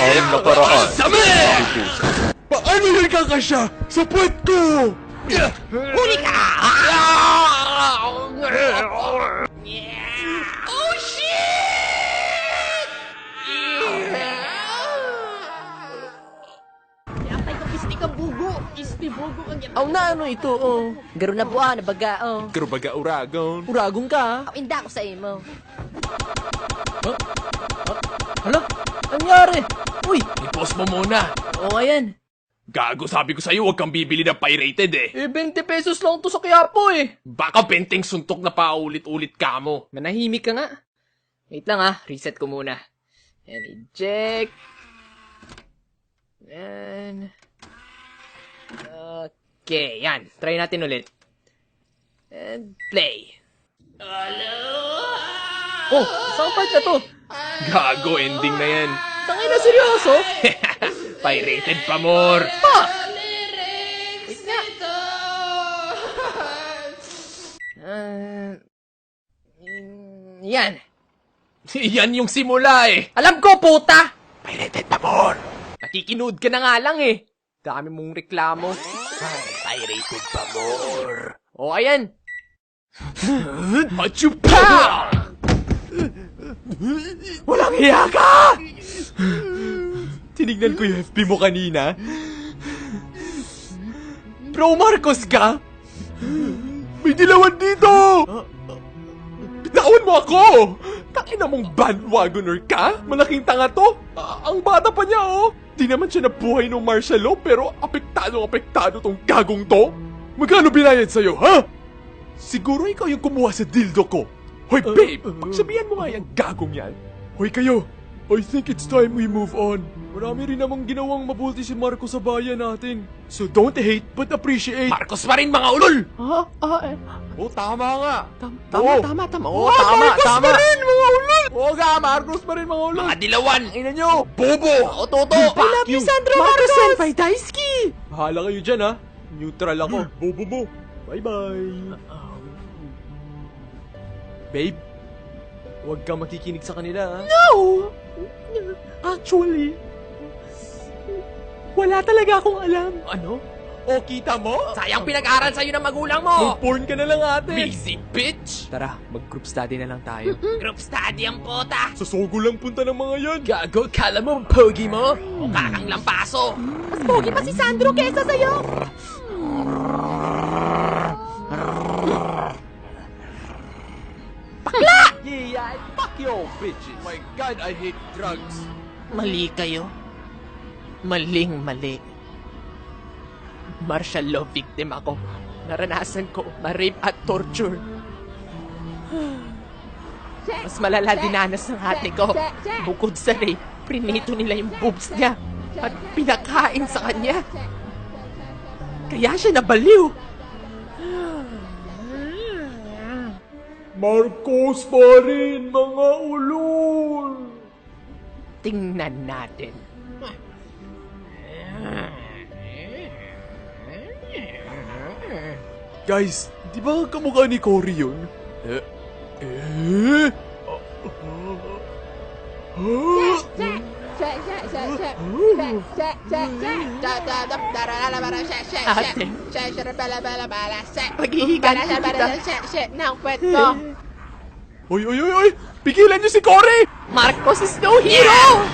ang nakaraan. Paano yan kakasya sa puwet ko? Huli ka! Oh, shit! Yapay ka pisti ka bugo. Pisti bugo kang yapay. Aw na ano ito, oh. Garo na buwan, na baga, oh. Pero baga uragon. Uragong ka, Aw, inda ko sa imo. Hala, nangyari? Uy, I-post mo muna. oh, ayan. Gago, sabi ko sa'yo, huwag kang bibili ng pirated eh. 20 pesos lang to sa Quiapo, eh. Baka benteng suntok na paulit-ulit ka mo. Manahimik ka nga. Wait lang, reset ko muna. And eject. And... Okay, yan. Try natin ulit. And play. Oh, isang part na to. Gago, ending na yan. Tangay na seryoso. Pirated pa, more. Wait nga. Yan. Yan yung simula eh. Alam ko, puta! Pirated pa, more. Nakikinood ka na nga lang eh. Dami mong reklamo. Pirated pa, more. O, ayan. Machupa! Walang hiya ka! Tinignan ko yung FB mo kanina. Pro Marcos ka? May dilawan dito! Bitawan mo ako! Takina mong bandwagoner ka? Malaking tanga to? Ang bata pa niya, oh! Di naman siya nabuhay ng martial law, pero apektado tong gagong to? Magkano binayad sa'yo, ha? Siguro ikaw yung kumuha sa dildo ko. Hoy, babe! Pagsabihan mo nga yung gagong yan. Hoy, kayo! I think it's time we move on. Marami rin namang ginawang mabuti si Marco sa bayan natin. So don't hate, but appreciate. Marcos pa rin, mga ulol! Oh, tama nga. Tama. Oo, tama. Marcos pa rin, mga ulol! Oo nga, Marcos pa rin, mga ulol. Mga dilawan! Ina nyo! Bobo! O, Toto. I love you, Sandro Marcos! Senpai Daisuke! Bahala kayo dyan, ha? Neutral ako. Bobo mo. Bye-bye. Babe, huwag kang makikinig sa kanila, ha? No! Actually, wala talaga akong alam. Ano? O, kita mo? Sayang pinag-aral sa'yo ng magulang mo! Mag-porn ka na lang, ate. Busy bitch! Tara, mag-group study na lang tayo. Group study ang puta. Sa Sogo lang punta ng mga yan. Gago, kala mo, pogi mo? Mukha kang lampaso. Mas pogi pa si Sandro kesa sa'yo! Yeah, fuck you, bitches. My God, I hate drugs. Mali kayo. Maling-mali. Martial law victim ako. Naranasan ko ma-rape at torture. Mas malala dinanas ng ate ko. Bukod sa rape, prinito nila yung boobs niya at pinakain sa kanya. Kaya siya nabaliw. Marcos pa rin, mga ulol. Tingnan natin. Guys, di ba kamukha ni Cory yun? Paghihigan kita. Oy! Pigilan niyo si Cory! Marcos is no hero!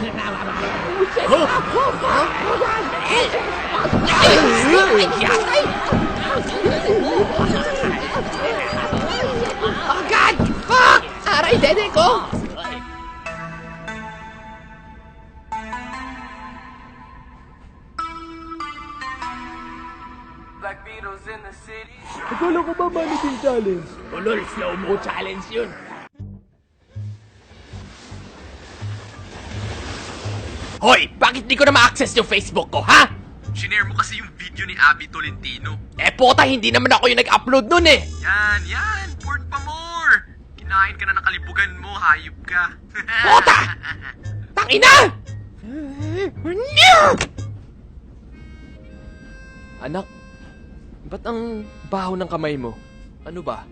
Oh God! Fuck! Aray, dede ko! Black Beatles in the city. Akala ko ba mannequin challenge? Ulol, slow-mo challenge yun. Hoy! Bakit di ko na ma-access yung Facebook ko, ha? Shinare mo kasi yung video ni Abby Tolentino. Eh, pota, hindi naman ako yung nag-upload nun eh. Yan, porn pa more. Kinain ka na ng kalibugan mo, hayop ka. Pota! Tangina! Anak, ba't ang baho ng kamay mo? Ano ba?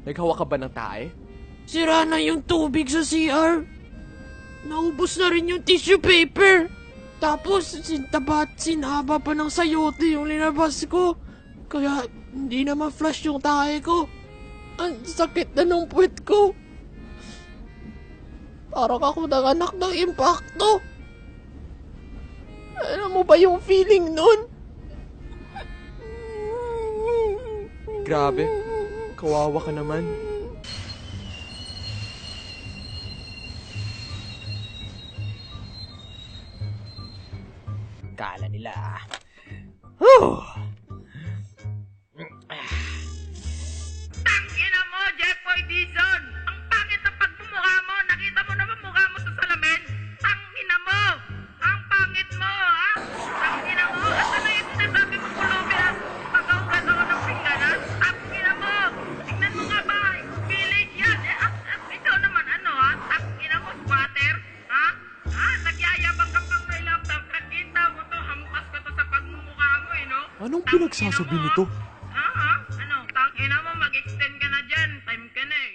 Naghawa ka ba ng tae? Sira na yung tubig sa CR. naubos na rin yung tissue paper. Tapos, sintabat, sinhaba pa ng sayote yung linabas ko. Kaya, hindi na ma-flush yung tae ko. Ang sakit na ng puwet ko. Parang ako nanganak ng impacto. Alam mo ba yung feeling nun? Grabe, kawawa ka naman. Kala nila. Tangina mo, Jeffoy Dizon! Ang pangit ng pagmumukha mo! Nakita mo na ba mukha mo sa salamin? Tangina mo! Ang pangit mo, ha? Tangina mo! Asa na yung sinasabi mo pulubi na pag-augas ako ng pingganan? Tangina mo! Tingnan mo nga ba? Village yan! Ikaw naman ano, ha? Tangina mo, squatter? Ha? Ha? Nagyayabang ka pang may laptop. Nakita mo to, hampas ko to sa pagmumukha mo, eh, no? Anong pinagsasabi nito? Ha? Ha? Ano? Tangina mo, mag-extend ka na dyan. Time ka na eh.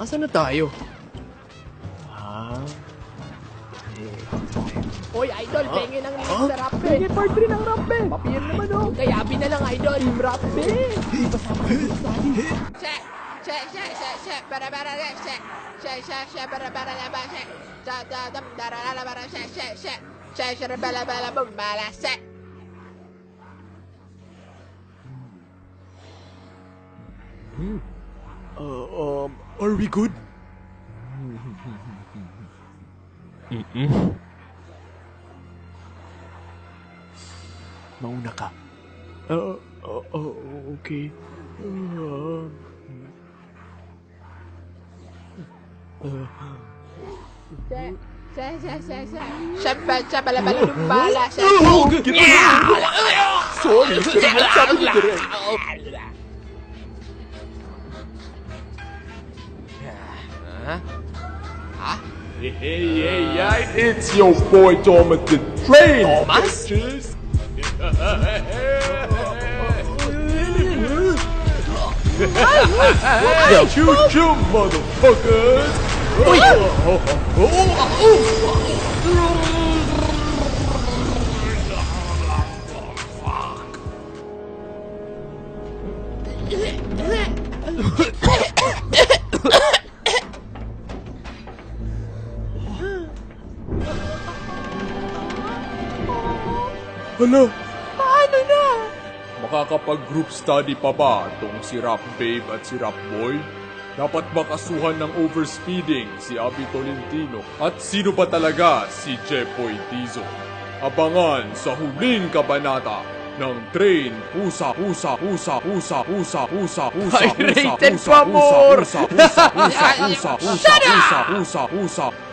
Asan na tayo? Hoy, idol, pengin ang link sa rap eh. Pengin part 3 ng rap eh. Papir naman oh. Kayabi na lang, idol. Team rap eh. Check, check, check, check, check, para, check, check, check, check, para, check, check, check, check, check, check, Are we good? Mauna ka. Okay. Sorry, sabi ko direct. Hey, it's your boy Thomas the Train. Thomas? bitches. Choo-choo, motherfuckers. Hala, Paano na? makakapag-group study pa ba tong si Rap Babe at si Rap Boy? Dapat makasuhan ng overspeeding si Abby Tolentino? At sino ba talaga si Jeffoy Dizon? Abangan sa huling kabanata ng Train Pusa Pusa Pusa Pusa Pusa Pusa Pusa Pirated pa more! Pusa Pusa Pusa Pusa Pusa Pusa Pusa Pusa